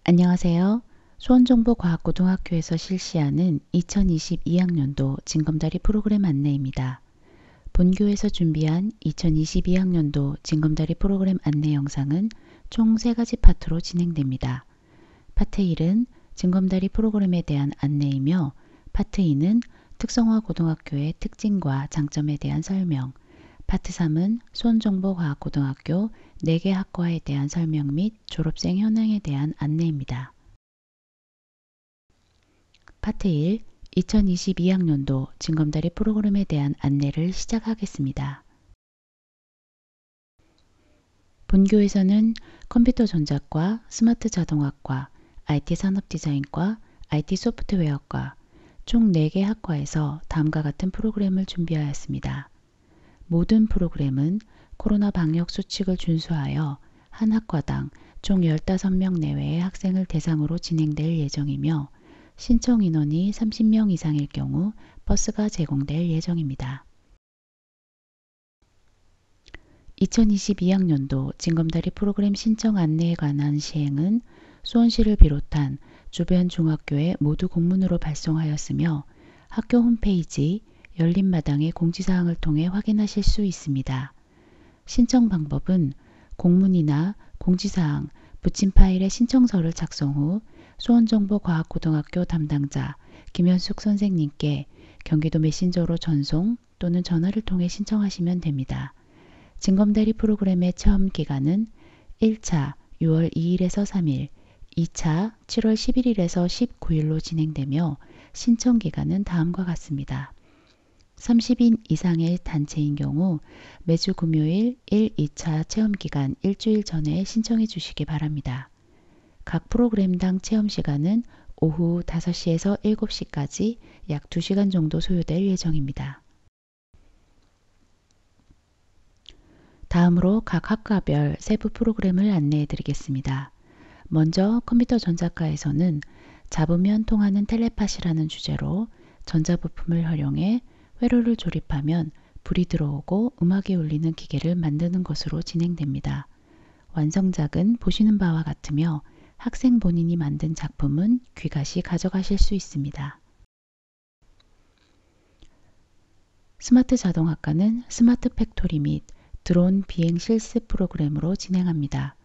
안녕하세요. 수원정보과학고등학교에서 실시하는 2022학년도 징검다리 프로그램 안내입니다. 본교에서 준비한 2022학년도 징검다리 프로그램 안내 영상은 총 3가지 파트로 진행됩니다. 파트 1은 징검다리 프로그램에 대한 안내이며 파트 2는 특성화 고등학교의 특징과 장점에 대한 설명, 파트 3은 수원정보과학고등학교 4개 학과에 대한 설명 및 졸업생 현황에 대한 안내입니다. 파트 1, 2022학년도 징검다리 프로그램에 대한 안내를 시작하겠습니다. 본교에서는 컴퓨터 전자과, 스마트 자동학과, IT 산업디자인과, IT 소프트웨어과 총 4개 학과에서 다음과 같은 프로그램을 준비하였습니다. 모든 프로그램은 코로나 방역 수칙을 준수하여 한 학과당 총 15명 내외의 학생을 대상으로 진행될 예정이며 신청 인원이 30명 이상일 경우 버스가 제공될 예정입니다. 2022학년도 징검다리 프로그램 신청 안내에 관한 시행은 수원시를 비롯한 주변 중학교에 모두 공문으로 발송하였으며 학교 홈페이지 열린마당의 공지사항을 통해 확인하실 수 있습니다. 신청 방법은 공문이나 공지사항, 붙임 파일의 신청서를 작성 후 수원정보과학고등학교 담당자 김현숙 선생님께 경기도 메신저로 전송 또는 전화를 통해 신청하시면 됩니다. 징검다리 프로그램의 체험 기간은 1차 6월 2일에서 3일, 2차 7월 11일에서 19일로 진행되며 신청 기간은 다음과 같습니다. 30인 이상의 단체인 경우 매주 금요일 1, 2차 체험기간 일주일 전에 신청해 주시기 바랍니다. 각 프로그램당 체험시간은 오후 5시에서 7시까지 약 2시간 정도 소요될 예정입니다. 다음으로 각 학과별 세부 프로그램을 안내해 드리겠습니다. 먼저 컴퓨터 전자과에서는 잡으면 통하는 텔레파시라는 주제로 전자부품을 활용해 회로를 조립하면 불이 들어오고 음악이 울리는 기계를 만드는 것으로 진행됩니다. 완성작은 보시는 바와 같으며 학생 본인이 만든 작품은 귀가시 가져가실 수 있습니다. 스마트 자동학과는 스마트 팩토리 및 드론 비행 실습 프로그램으로 진행합니다.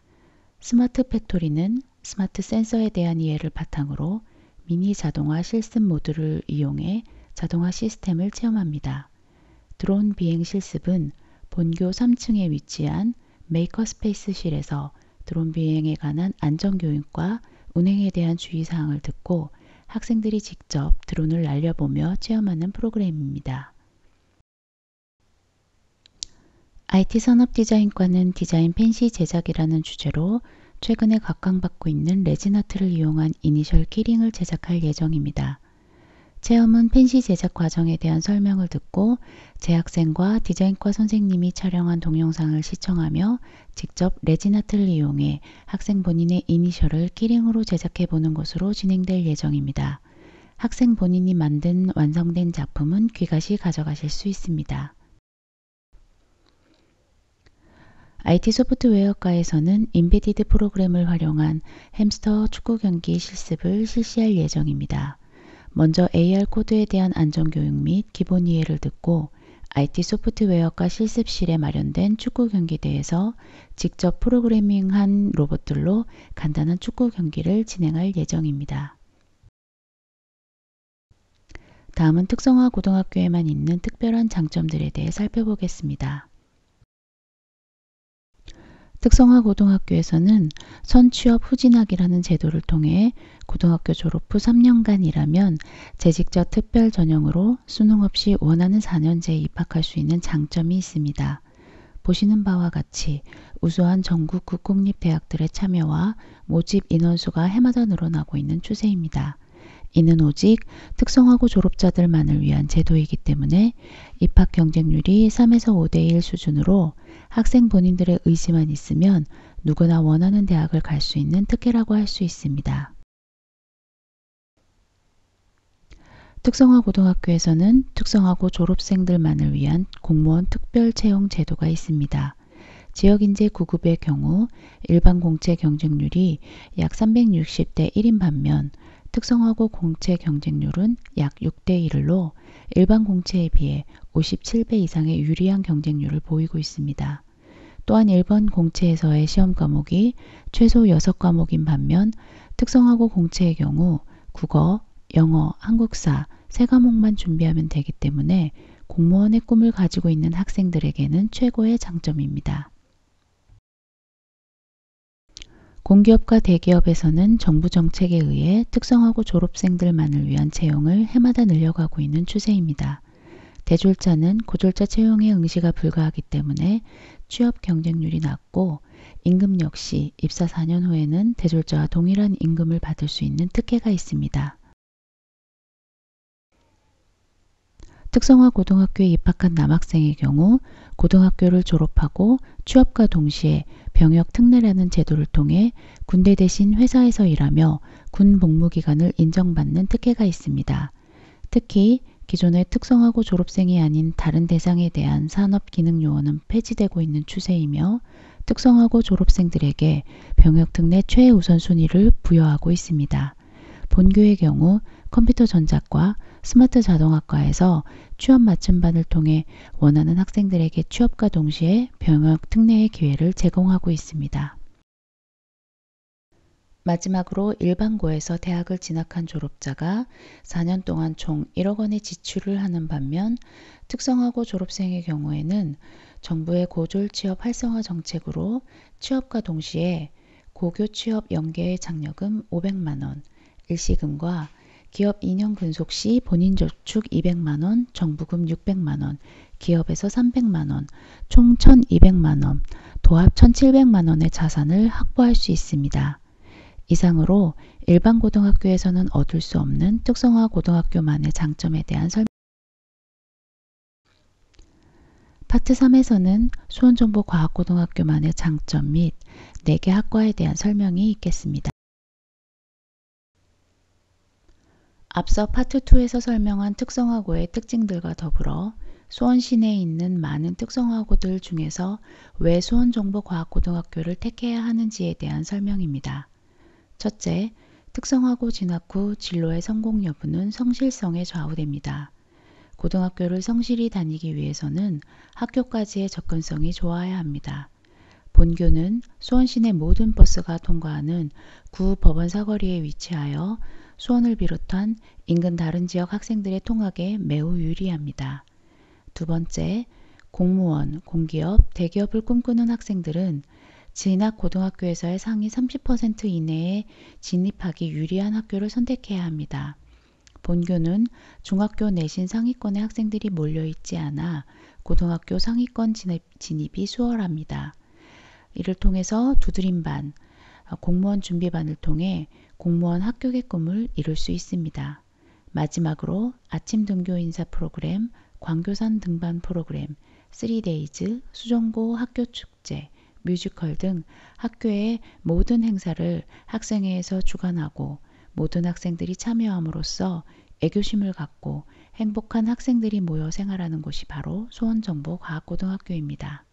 스마트 팩토리는 스마트 센서에 대한 이해를 바탕으로 미니 자동화 실습 모듈을 이용해 자동화 시스템을 체험합니다. 드론 비행 실습은 본교 3층에 위치한 메이커스페이스실에서 드론 비행에 관한 안전교육과 운행에 대한 주의사항을 듣고 학생들이 직접 드론을 날려보며 체험하는 프로그램입니다. IT 산업디자인과는 디자인 펜시 제작이라는 주제로 최근에 각광받고 있는 레진아트를 이용한 이니셜 키링을 제작할 예정입니다. 체험은 펜시 제작 과정에 대한 설명을 듣고 재학생과 디자인과 선생님이 촬영한 동영상을 시청하며 직접 레진아트를 이용해 학생 본인의 이니셜을 키링으로 제작해 보는 것으로 진행될 예정입니다. 학생 본인이 만든 완성된 작품은 귀가시 가져가실 수 있습니다. IT 소프트웨어과에서는 임베디드 프로그램을 활용한 햄스터 축구 경기 실습을 실시할 예정입니다. 먼저 AR 코드에 대한 안전교육 및 기본 이해를 듣고 IT 소프트웨어과 실습실에 마련된 축구 경기대에서 직접 프로그래밍한 로봇들로 간단한 축구 경기를 진행할 예정입니다. 다음은 특성화 고등학교에만 있는 특별한 장점들에 대해 살펴보겠습니다. 특성화 고등학교에서는 선취업 후진학이라는 제도를 통해 고등학교 졸업 후 3년간 일하면 재직자 특별 전형으로 수능 없이 원하는 4년제에 입학할 수 있는 장점이 있습니다. 보시는 바와 같이 우수한 전국 국공립대학들의 참여와 모집 인원수가 해마다 늘어나고 있는 추세입니다. 이는 오직 특성화고 졸업자들만을 위한 제도이기 때문에 입학 경쟁률이 3에서 5대1 수준으로 학생 본인들의 의지만 있으면 누구나 원하는 대학을 갈 수 있는 특혜라고 할 수 있습니다. 특성화 고등학교에서는 특성화고 졸업생들만을 위한 공무원 특별 채용 제도가 있습니다. 지역인재 9급의 경우 일반 공채 경쟁률이 약 360대 1인 반면 특성화고 공채 경쟁률은 약 6대 1로 일반 공채에 비해 57배 이상의 유리한 경쟁률을 보이고 있습니다. 또한 일반 공채에서의 시험 과목이 최소 6과목인 반면 특성화고 공채의 경우 국어, 영어, 한국사 3과목만 준비하면 되기 때문에 공무원의 꿈을 가지고 있는 학생들에게는 최고의 장점입니다. 공기업과 대기업에서는 정부 정책에 의해 특성화고 졸업생들만을 위한 채용을 해마다 늘려가고 있는 추세입니다. 대졸자는 고졸자 채용에 응시가 불가하기 때문에 취업 경쟁률이 낮고 임금 역시 입사 4년 후에는 대졸자와 동일한 임금을 받을 수 있는 특혜가 있습니다. 특성화 고등학교에 입학한 남학생의 경우 고등학교를 졸업하고 취업과 동시에 병역 특례라는 제도를 통해 군대 대신 회사에서 일하며 군 복무기간을 인정받는 특혜가 있습니다. 특히 기존의 특성화고 졸업생이 아닌 다른 대상에 대한 산업기능요원은 폐지되고 있는 추세이며 특성화고 졸업생들에게 병역특례 최우선순위를 부여하고 있습니다. 본교의 경우 컴퓨터 전자과 스마트 자동학과에서 취업 맞춤반을 통해 원하는 학생들에게 취업과 동시에 병역 특례의 기회를 제공하고 있습니다. 마지막으로 일반고에서 대학을 진학한 졸업자가 4년 동안 총 1억 원의 지출을 하는 반면 특성화고 졸업생의 경우에는 정부의 고졸 취업 활성화 정책으로 취업과 동시에 고교 취업 연계의 장려금 500만 원, 일시금과 기업 2년 근속 시 본인 저축 200만 원, 정부금 600만 원, 기업에서 300만 원, 총 1,200만 원, 도합 1,700만 원의 자산을 확보할 수 있습니다. 이상으로 일반 고등학교에서는 얻을 수 없는 특성화 고등학교만의 장점에 대한 설명. 파트 3에서는 수원정보과학고등학교만의 장점 및 4개 학과에 대한 설명이 있겠습니다. 앞서 파트 2에서 설명한 특성화고의 특징들과 더불어 수원 시내에 있는 많은 특성화고들 중에서 왜 수원정보과학고등학교를 택해야 하는지에 대한 설명입니다. 첫째, 특성화고 진학 후 진로의 성공 여부는 성실성에 좌우됩니다. 고등학교를 성실히 다니기 위해서는 학교까지의 접근성이 좋아야 합니다. 본교는 수원 시내 모든 버스가 통과하는 구 법원 사거리에 위치하여 수원을 비롯한 인근 다른 지역 학생들의 통학에 매우 유리합니다. 두 번째, 공무원, 공기업, 대기업을 꿈꾸는 학생들은 진학 고등학교에서의 상위 30% 이내에 진입하기 유리한 학교를 선택해야 합니다. 본교는 중학교 내신 상위권의 학생들이 몰려있지 않아 고등학교 상위권 진입이 수월합니다. 이를 통해서 두드림반, 공무원 준비반을 통해 공무원 합격의 꿈을 이룰 수 있습니다. 마지막으로 아침 등교 인사 프로그램, 광교산 등반 프로그램, 3데이즈, 수정고 학교 축제, 뮤지컬 등 학교의 모든 행사를 학생회에서 주관하고 모든 학생들이 참여함으로써 애교심을 갖고 행복한 학생들이 모여 생활하는 곳이 바로 수원정보과학고등학교입니다.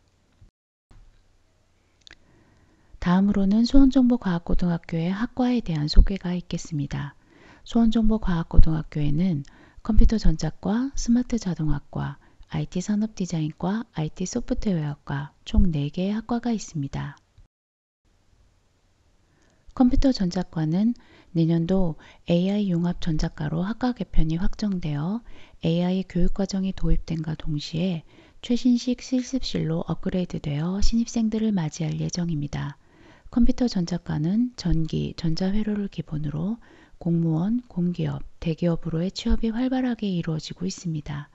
다음으로는 수원정보과학고등학교의 학과에 대한 소개가 있겠습니다. 수원정보과학고등학교에는 컴퓨터 전자과, 스마트 자동학과, IT 산업디자인과, IT 소프트웨어과 총 4개의 학과가 있습니다. 컴퓨터 전자과는 내년도 AI 융합 전자과로 학과 개편이 확정되어 AI 교육과정이 도입된과 동시에 최신식 실습실로 업그레이드되어 신입생들을 맞이할 예정입니다. 컴퓨터 전자과는 전기, 전자회로를 기본으로 공무원, 공기업, 대기업으로의 취업이 활발하게 이루어지고 있습니다.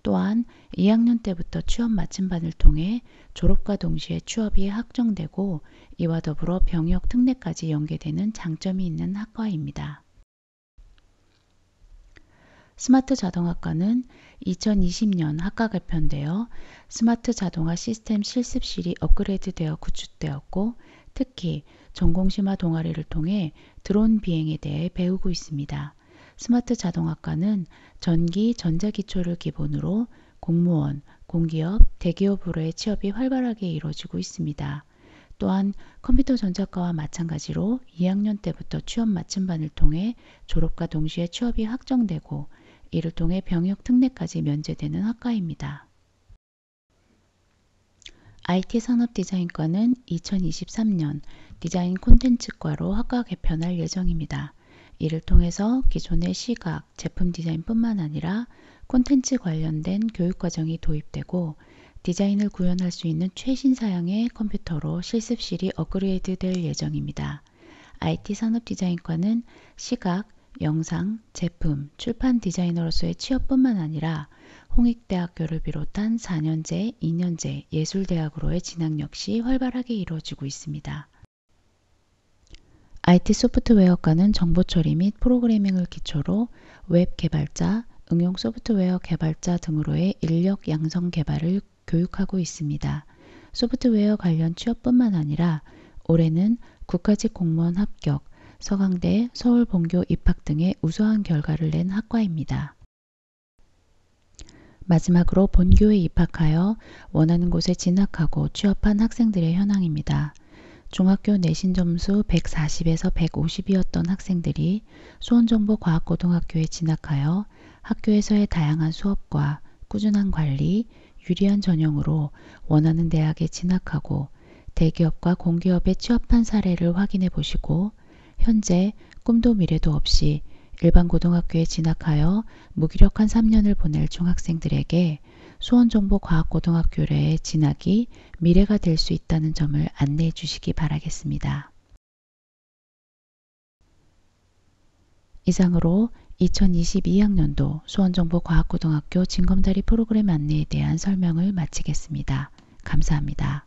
또한 2학년 때부터 취업 맞춤반을 통해 졸업과 동시에 취업이 확정되고 이와 더불어 병역 특례까지 연계되는 장점이 있는 학과입니다. 스마트 자동학과는 2020년 학과 개편되어 스마트 자동화 시스템 실습실이 업그레이드되어 구축되었고 특히 전공심화 동아리를 통해 드론 비행에 대해 배우고 있습니다. 스마트 자동학과는 전기, 전자기초를 기본으로 공무원, 공기업, 대기업으로의 취업이 활발하게 이루어지고 있습니다. 또한 컴퓨터 전작가와 마찬가지로 2학년 때부터 취업 맞춤반을 통해 졸업과 동시에 취업이 확정되고 이를 통해 병역 특례까지 면제되는 학과입니다. IT 산업디자인과는 2023년 디자인 콘텐츠과로 학과 개편할 예정입니다. 이를 통해서 기존의 시각, 제품 디자인뿐만 아니라 콘텐츠 관련된 교육과정이 도입되고 디자인을 구현할 수 있는 최신 사양의 컴퓨터로 실습실이 업그레이드 될 예정입니다. IT 산업디자인과는 시각, 영상, 제품, 출판 디자이너로서의 취업뿐만 아니라 홍익대학교를 비롯한 4년제, 2년제 예술대학으로의 진학 역시 활발하게 이루어지고 있습니다. IT 소프트웨어과는 정보처리 및 프로그래밍을 기초로 웹 개발자, 응용 소프트웨어 개발자 등으로의 인력 양성 개발을 교육하고 있습니다. 소프트웨어 관련 취업뿐만 아니라 올해는 국가직 공무원 합격, 서강대, 서울본교 입학 등의 우수한 결과를 낸 학과입니다. 마지막으로 본교에 입학하여 원하는 곳에 진학하고 취업한 학생들의 현황입니다. 중학교 내신 점수 140에서 150이었던 학생들이 수원정보과학고등학교에 진학하여 학교에서의 다양한 수업과 꾸준한 관리, 유리한 전형으로 원하는 대학에 진학하고 대기업과 공기업에 취업한 사례를 확인해 보시고 현재 꿈도 미래도 없이 일반 고등학교에 진학하여 무기력한 3년을 보낼 중학생들에게 수원정보과학고등학교에 진학이 미래가 될 수 있다는 점을 안내해 주시기 바라겠습니다. 이상으로 2022학년도 수원정보과학고등학교 징검다리 프로그램 안내에 대한 설명을 마치겠습니다. 감사합니다.